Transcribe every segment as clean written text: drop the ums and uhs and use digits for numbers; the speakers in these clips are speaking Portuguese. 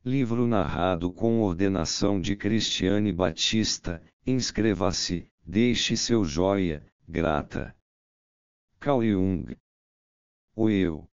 Livro narrado com ordenação de Cristiane Batista. Inscreva-se, deixe seu joia, grata. Carl Jung. O eu.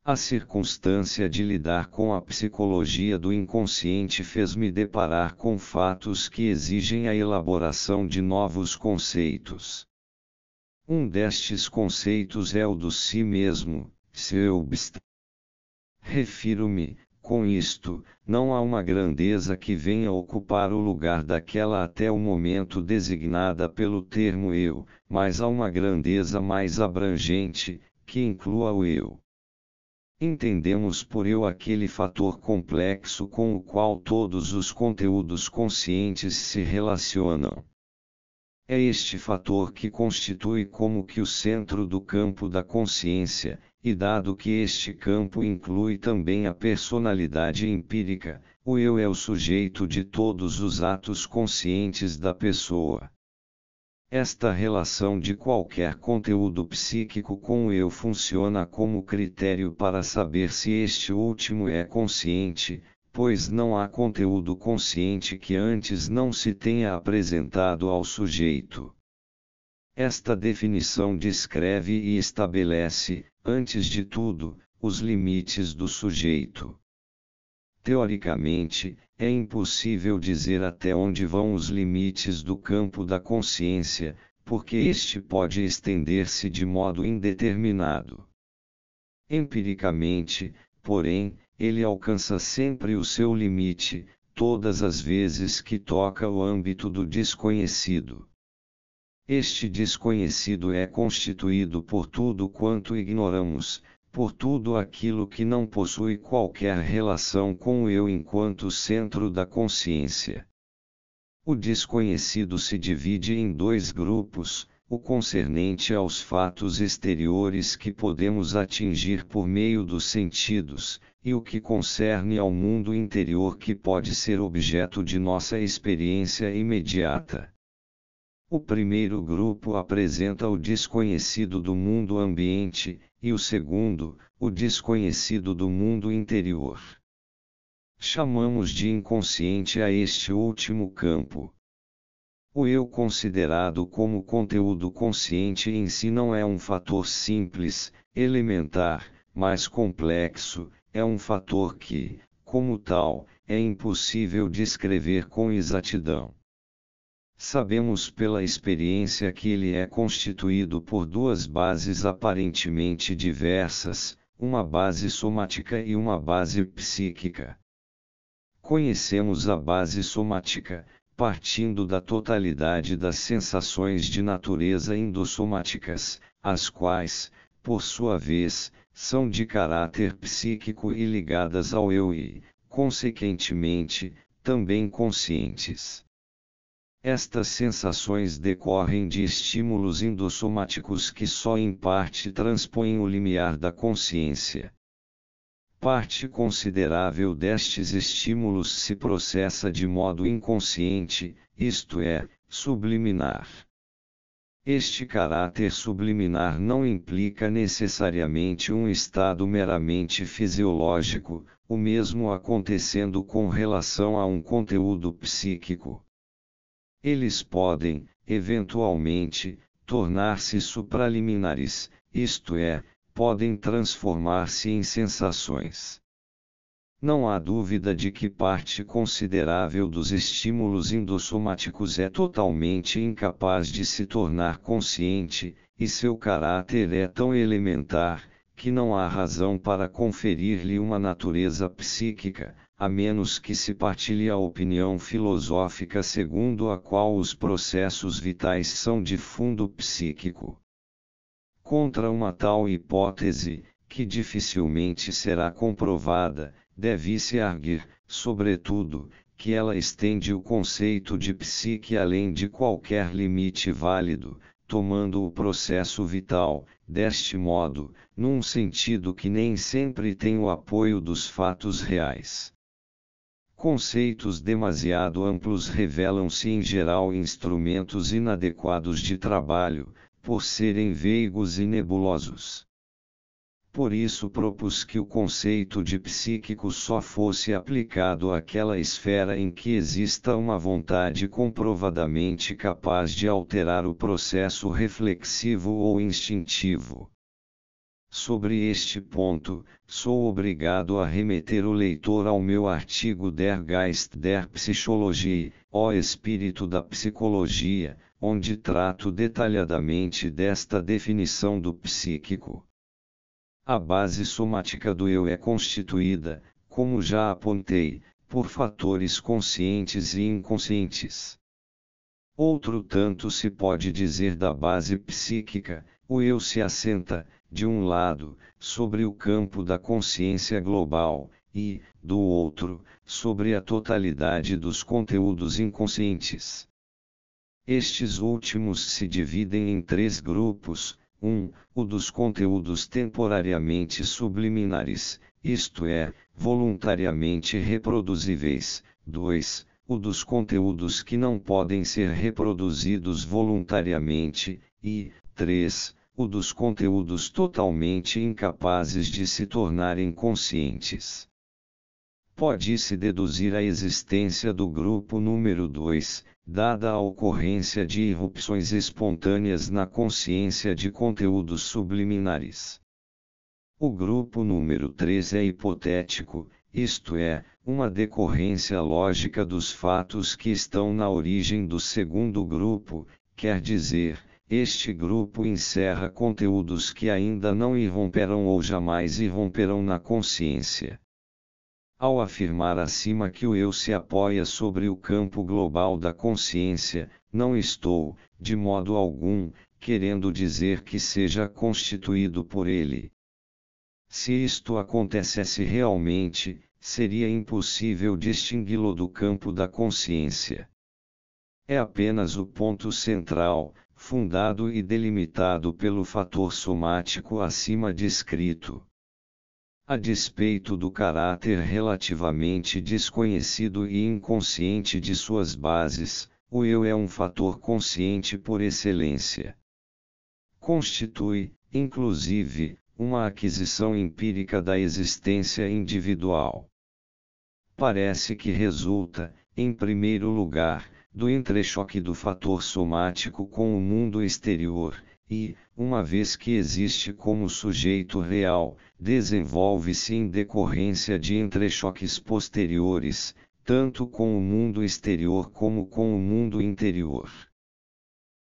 A circunstância de lidar com a psicologia do inconsciente fez-me deparar com fatos que exigem a elaboração de novos conceitos. Um destes conceitos é o do si mesmo, selbst. Refiro-me, com isto, não há uma grandeza que venha ocupar o lugar daquela até o momento designada pelo termo eu, mas há uma grandeza mais abrangente, que inclua o eu. Entendemos por eu aquele fator complexo com o qual todos os conteúdos conscientes se relacionam. É este fator que constitui como que o centro do campo da consciência, e dado que este campo inclui também a personalidade empírica, o eu é o sujeito de todos os atos conscientes da pessoa. Esta relação de qualquer conteúdo psíquico com o eu funciona como critério para saber se este último é consciente, pois não há conteúdo consciente que antes não se tenha apresentado ao sujeito. Esta definição descreve e estabelece, antes de tudo, os limites do sujeito. Teoricamente, é impossível dizer até onde vão os limites do campo da consciência, porque este pode estender-se de modo indeterminado. Empiricamente, porém, ele alcança sempre o seu limite, todas as vezes que toca o âmbito do desconhecido. Este desconhecido é constituído por tudo quanto ignoramos, por tudo aquilo que não possui qualquer relação com o eu enquanto centro da consciência. O desconhecido se divide em dois grupos, o concernente aos fatos exteriores que podemos atingir por meio dos sentidos, e o que concerne ao mundo interior que pode ser objeto de nossa experiência imediata. O primeiro grupo apresenta o desconhecido do mundo ambiente, e o segundo, o desconhecido do mundo interior. Chamamos de inconsciente a este último campo. O eu considerado como conteúdo consciente em si não é um fator simples, elementar, mas complexo, é um fator que, como tal, é impossível descrever com exatidão. Sabemos pela experiência que ele é constituído por duas bases aparentemente diversas, uma base somática e uma base psíquica. Conhecemos a base somática, partindo da totalidade das sensações de natureza endossomáticas, as quais, por sua vez, são de caráter psíquico e ligadas ao eu e, consequentemente, também conscientes. Estas sensações decorrem de estímulos endossomáticos que só em parte transpõem o limiar da consciência. Parte considerável destes estímulos se processa de modo inconsciente, isto é, subliminar. Este caráter subliminar não implica necessariamente um estado meramente fisiológico, o mesmo acontecendo com relação a um conteúdo psíquico. Eles podem, eventualmente, tornar-se supraliminares, isto é, podem transformar-se em sensações. Não há dúvida de que parte considerável dos estímulos endossomáticos é totalmente incapaz de se tornar consciente, e seu caráter é tão elementar, que não há razão para conferir-lhe uma natureza psíquica, a menos que se partilhe a opinião filosófica segundo a qual os processos vitais são de fundo psíquico. Contra uma tal hipótese, que dificilmente será comprovada, deve-se arguir, sobretudo, que ela estende o conceito de psique além de qualquer limite válido, tomando o processo vital, deste modo, num sentido que nem sempre tem o apoio dos fatos reais. Conceitos demasiado amplos revelam-se em geral instrumentos inadequados de trabalho, por serem veigos e nebulosos. por isso propus que o conceito de psíquico só fosse aplicado àquela esfera em que exista uma vontade comprovadamente capaz de alterar o processo reflexivo ou instintivo. Sobre este ponto, sou obrigado a remeter o leitor ao meu artigo Der Geist der Psychologie, o Espírito da Psicologia, onde trato detalhadamente desta definição do psíquico. A base somática do eu é constituída, como já apontei, por fatores conscientes e inconscientes. Outro tanto se pode dizer da base psíquica. O eu se assenta, de um lado, sobre o campo da consciência global, e, do outro, sobre a totalidade dos conteúdos inconscientes. Estes últimos se dividem em 3 grupos: 1. O dos conteúdos temporariamente subliminares, isto é, voluntariamente reproduzíveis. 2. O dos conteúdos que não podem ser reproduzidos voluntariamente, e, 3. O dos conteúdos totalmente incapazes de se tornarem conscientes. Pode-se deduzir a existência do grupo número 2, dada a ocorrência de irrupções espontâneas na consciência de conteúdos subliminares. O grupo número 3 é hipotético, isto é, uma decorrência lógica dos fatos que estão na origem do segundo grupo, quer dizer, este grupo encerra conteúdos que ainda não irromperão ou jamais irromperão na consciência. Ao afirmar acima que o eu se apoia sobre o campo global da consciência, não estou, de modo algum, querendo dizer que seja constituído por ele. Se isto acontecesse realmente, seria impossível distingui-lo do campo da consciência. É apenas o ponto central, fundado e delimitado pelo fator somático acima descrito. A despeito do caráter relativamente desconhecido e inconsciente de suas bases, o eu é um fator consciente por excelência. Constitui, inclusive, uma aquisição empírica da existência individual. Parece que resulta, em primeiro lugar, do entrechoque do fator somático com o mundo exterior, e, uma vez que existe como sujeito real, desenvolve-se em decorrência de entrechoques posteriores, tanto com o mundo exterior como com o mundo interior.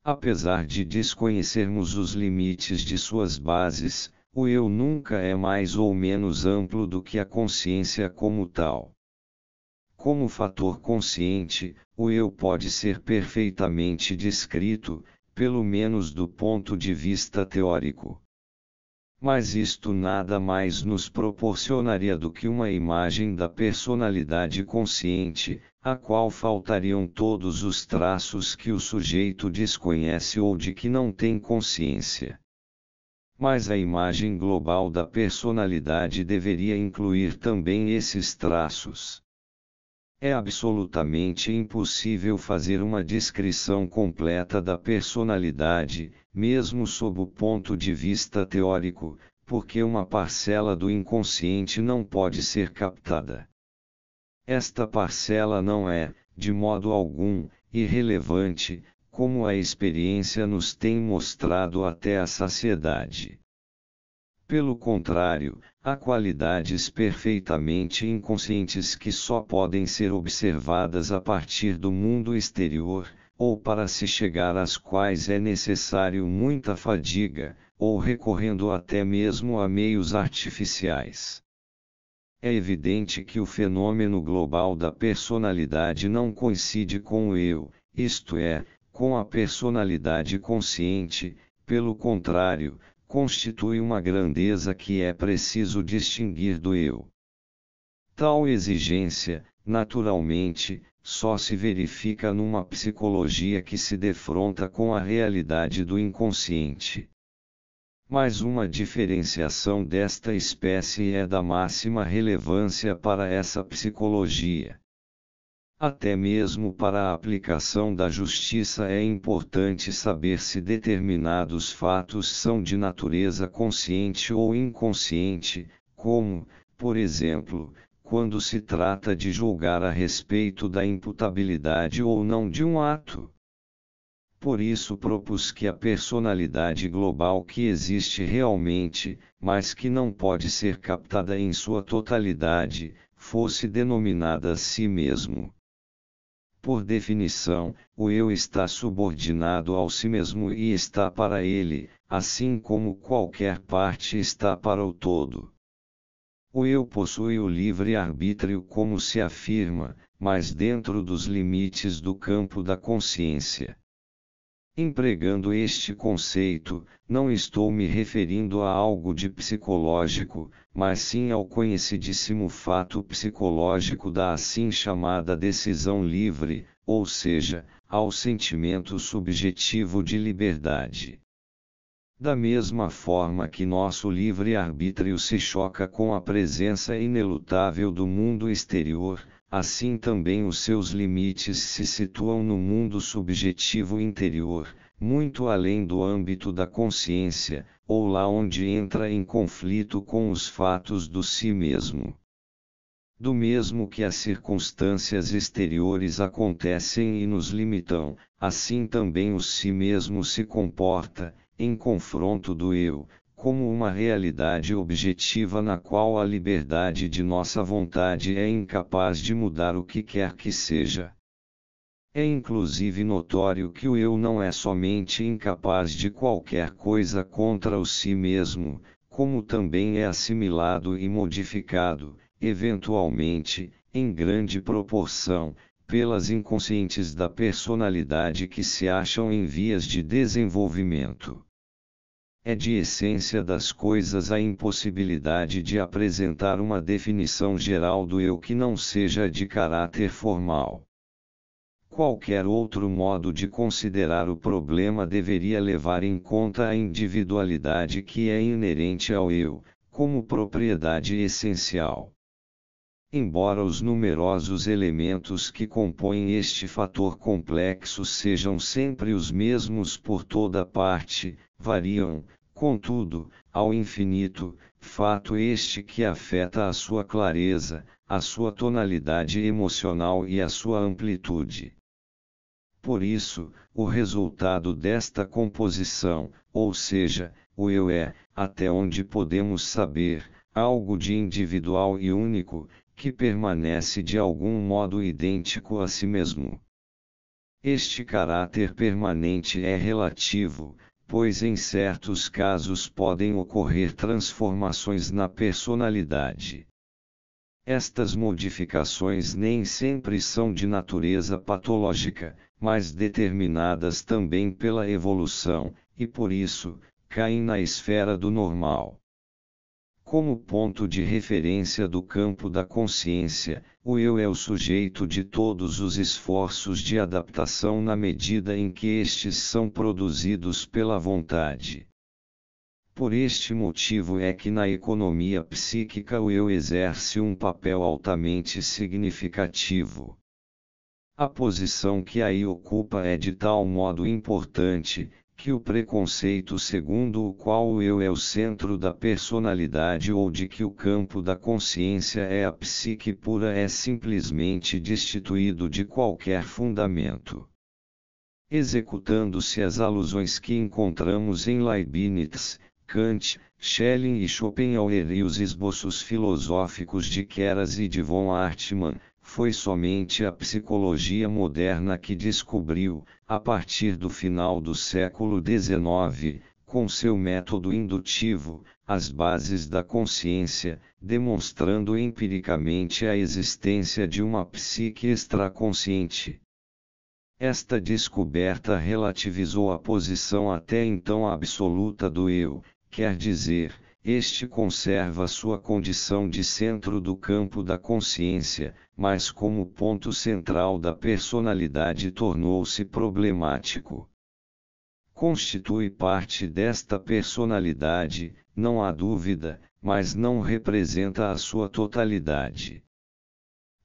Apesar de desconhecermos os limites de suas bases, o eu nunca é mais ou menos amplo do que a consciência como tal. Como fator consciente, o eu pode ser perfeitamente descrito, pelo menos do ponto de vista teórico. Mas isto nada mais nos proporcionaria do que uma imagem da personalidade consciente, a qual faltariam todos os traços que o sujeito desconhece ou de que não tem consciência. Mas a imagem global da personalidade deveria incluir também esses traços. É absolutamente impossível fazer uma descrição completa da personalidade, mesmo sob o ponto de vista teórico, porque uma parcela do inconsciente não pode ser captada. Esta parcela não é, de modo algum, irrelevante, como a experiência nos tem mostrado até a saciedade. Pelo contrário, há qualidades perfeitamente inconscientes que só podem ser observadas a partir do mundo exterior, ou para se chegar às quais é necessário muita fadiga, ou recorrendo até mesmo a meios artificiais. É evidente que o fenômeno global da personalidade não coincide com o eu, isto é, com a personalidade consciente, pelo contrário, constitui uma grandeza que é preciso distinguir do eu. Tal exigência, naturalmente, só se verifica numa psicologia que se defronta com a realidade do inconsciente. Mas uma diferenciação desta espécie é da máxima relevância para essa psicologia. Até mesmo para a aplicação da justiça é importante saber se determinados fatos são de natureza consciente ou inconsciente, como, por exemplo, quando se trata de julgar a respeito da imputabilidade ou não de um ato. Por isso propus que a personalidade global que existe realmente, mas que não pode ser captada em sua totalidade, fosse denominada a si mesmo. Por definição, o eu está subordinado ao si mesmo e está para ele, assim como qualquer parte está para o todo. O eu possui o livre-arbítrio como se afirma, mas dentro dos limites do campo da consciência. Empregando este conceito, não estou me referindo a algo de psicológico, mas sim ao conhecidíssimo fato psicológico da assim chamada decisão livre, ou seja, ao sentimento subjetivo de liberdade. Da mesma forma que nosso livre-arbítrio se choca com a presença inelutável do mundo exterior, assim também os seus limites se situam no mundo subjetivo interior, muito além do âmbito da consciência, ou lá onde entra em conflito com os fatos do si mesmo. Do mesmo que as circunstâncias exteriores acontecem e nos limitam, assim também o si mesmo se comporta, em confronto do eu, como uma realidade objetiva na qual a liberdade de nossa vontade é incapaz de mudar o que quer que seja. É inclusive notório que o eu não é somente incapaz de qualquer coisa contra o si mesmo, como também é assimilado e modificado, eventualmente, em grande proporção, pelas inconscientes da personalidade que se acham em vias de desenvolvimento. É de essência das coisas a impossibilidade de apresentar uma definição geral do eu que não seja de caráter formal. Qualquer outro modo de considerar o problema deveria levar em conta a individualidade que é inerente ao eu, como propriedade essencial. Embora os numerosos elementos que compõem este fator complexo sejam sempre os mesmos por toda parte, variam, contudo, ao infinito, fato este que afeta a sua clareza, a sua tonalidade emocional e a sua amplitude. Por isso, o resultado desta composição, ou seja, o eu é, até onde podemos saber, algo de individual e único, que permanece de algum modo idêntico a si mesmo. Este caráter permanente é relativo, pois em certos casos podem ocorrer transformações na personalidade. Estas modificações nem sempre são de natureza patológica, mas determinadas também pela evolução, e por isso, caem na esfera do normal. Como ponto de referência do campo da consciência, o eu é o sujeito de todos os esforços de adaptação na medida em que estes são produzidos pela vontade. Por este motivo é que na economia psíquica o eu exerce um papel altamente significativo. A posição que aí ocupa é de tal modo importante, que o preconceito segundo o qual o eu é o centro da personalidade ou de que o campo da consciência é a psique pura é simplesmente destituído de qualquer fundamento. Executando-se as alusões que encontramos em Leibniz, Kant, Schelling e Schopenhauer e os esboços filosóficos de Keras e de von Hartmann, foi somente a psicologia moderna que descobriu, a partir do final do século XIX, com seu método indutivo, as bases da consciência, demonstrando empiricamente a existência de uma psique extraconsciente. Esta descoberta relativizou a posição até então absoluta do eu, quer dizer, este conserva sua condição de centro do campo da consciência, mas como ponto central da personalidade tornou-se problemático. Constitui parte desta personalidade, não há dúvida, mas não representa a sua totalidade.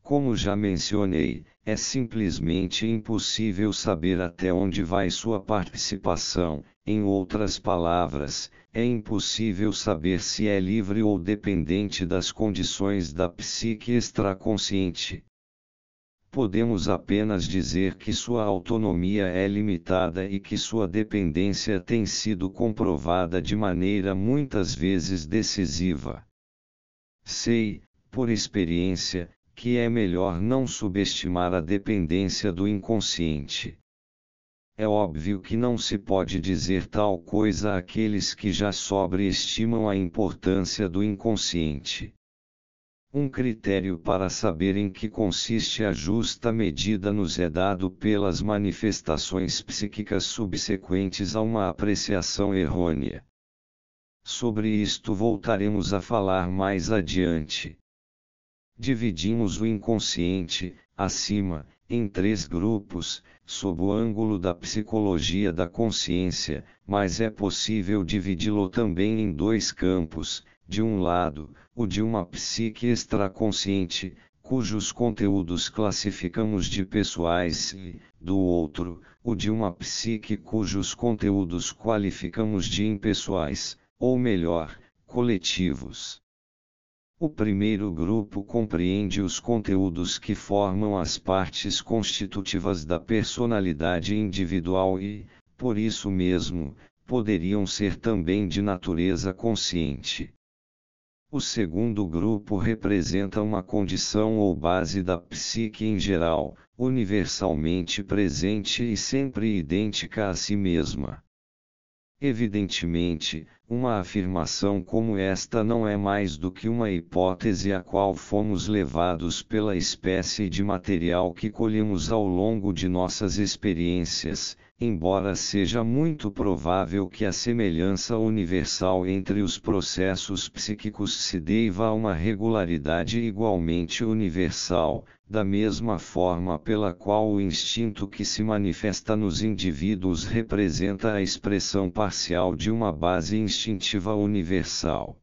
Como já mencionei, é simplesmente impossível saber até onde vai sua participação. Em outras palavras, é impossível saber se é livre ou dependente das condições da psique extraconsciente. Podemos apenas dizer que sua autonomia é limitada e que sua dependência tem sido comprovada de maneira muitas vezes decisiva. Sei, por experiência, que é melhor não subestimar a dependência do inconsciente. É óbvio que não se pode dizer tal coisa àqueles que já sobreestimam a importância do inconsciente. Um critério para saber em que consiste a justa medida nos é dado pelas manifestações psíquicas subsequentes a uma apreciação errônea. Sobre isto voltaremos a falar mais adiante. Dividimos o inconsciente, acima, em 3 grupos, sob o ângulo da psicologia da consciência, mas é possível dividi-lo também em 2 campos, de um lado, o de uma psique extraconsciente, cujos conteúdos classificamos de pessoais e, do outro, o de uma psique cujos conteúdos qualificamos de impessoais, ou melhor, coletivos. O primeiro grupo compreende os conteúdos que formam as partes constitutivas da personalidade individual e, por isso mesmo, poderiam ser também de natureza consciente. O segundo grupo representa uma condição ou base da psique em geral, universalmente presente e sempre idêntica a si mesma. Evidentemente, uma afirmação como esta não é mais do que uma hipótese a qual fomos levados pela espécie de material que colhemos ao longo de nossas experiências, embora seja muito provável que a semelhança universal entre os processos psíquicos se deva a uma regularidade igualmente universal, da mesma forma pela qual o instinto que se manifesta nos indivíduos representa a expressão parcial de uma base instintiva universal.